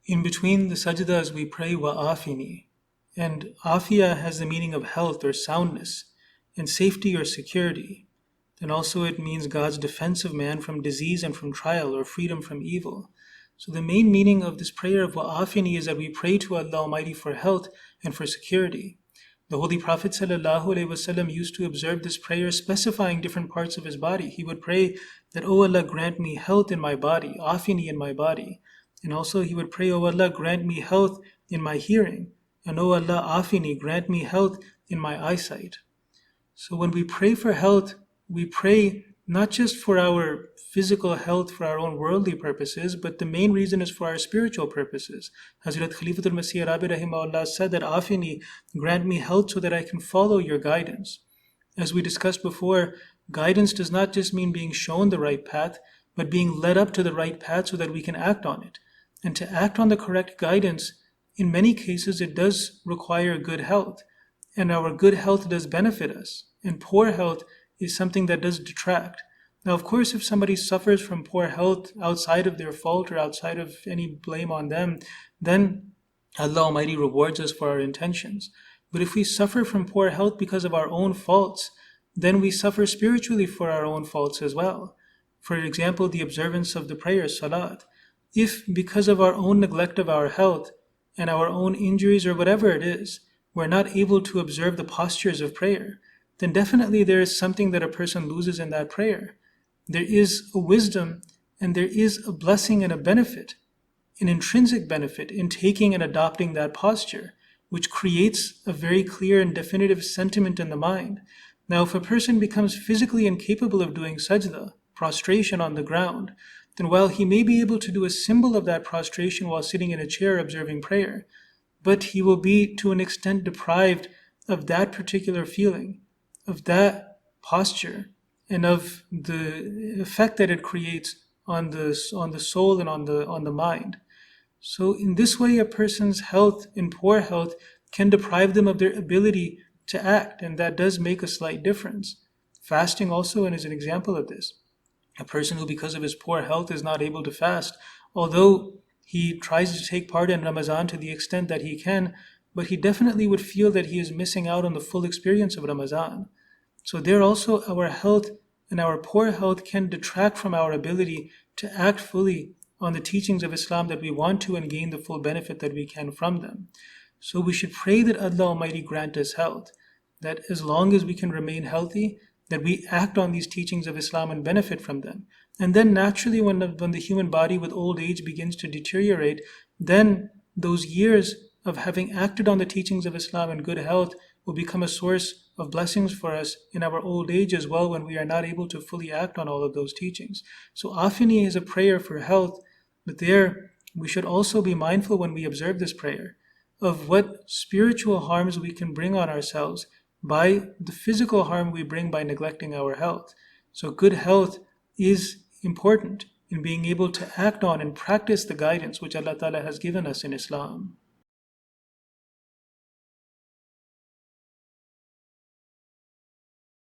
In between the sajdas, we pray wa afini. And afia has the meaning of health or soundness, and safety or security. Then also it means God's defense of man from disease and from trial, or freedom from evil. So the main meaning of this prayer of wa afini is that we pray to Allah Almighty for health and for security. The Holy Prophet ﷺ used to observe this prayer specifying different parts of his body. He would pray that, "O Allah, grant me health in my body, afini in my body." And also he would pray, "O Allah, grant me health in my hearing. And O Allah, afini, grant me health in my eyesight." So when we pray for health, we pray not just for our physical health for our own worldly purposes, but the main reason is for our spiritual purposes. Hazrat Khalifatul Masih Rabi Rahimahullah said that, "Afini, grant me health so that I can follow your guidance." As we discussed before, guidance does not just mean being shown the right path, but being led up to the right path so that we can act on it. And to act on the correct guidance, in many cases, it does require good health. And our good health does benefit us. And poor health is something that does detract. Now, of course, if somebody suffers from poor health outside of their fault or outside of any blame on them, then Allah Almighty rewards us for our intentions. But if we suffer from poor health because of our own faults, then we suffer spiritually for our own faults as well. For example, the observance of the prayer, Salat. If because of our own neglect of our health and our own injuries or whatever it is, we're not able to observe the postures of prayer, then definitely there is something that a person loses in that prayer. There is a wisdom and there is a blessing and a benefit, an intrinsic benefit in taking and adopting that posture, which creates a very clear and definitive sentiment in the mind. Now, if a person becomes physically incapable of doing sajda, prostration on the ground, then while he may be able to do a symbol of that prostration while sitting in a chair observing prayer, but he will be to an extent deprived of that particular feeling, of that posture, and of the effect that it creates on the soul and on the mind. So in this way, a person's health and poor health can deprive them of their ability to act, and that does make a slight difference. Fasting also is an example of this. A person who, because of his poor health, is not able to fast, although he tries to take part in Ramadan to the extent that he can, but he definitely would feel that he is missing out on the full experience of Ramadan. So there also our health and our poor health can detract from our ability to act fully on the teachings of Islam that we want to and gain the full benefit that we can from them. So we should pray that Allah Almighty grant us health, that as long as we can remain healthy, that we act on these teachings of Islam and benefit from them. And then naturally when the human body with old age begins to deteriorate, then those years of having acted on the teachings of Islam and good health will become a source of blessings for us in our old age as well, when we are not able to fully act on all of those teachings. So afini is a prayer for health, but there we should also be mindful when we observe this prayer of what spiritual harms we can bring on ourselves by the physical harm we bring by neglecting our health. So good health is important in being able to act on and practice the guidance which Allah Ta'ala has given us in Islam.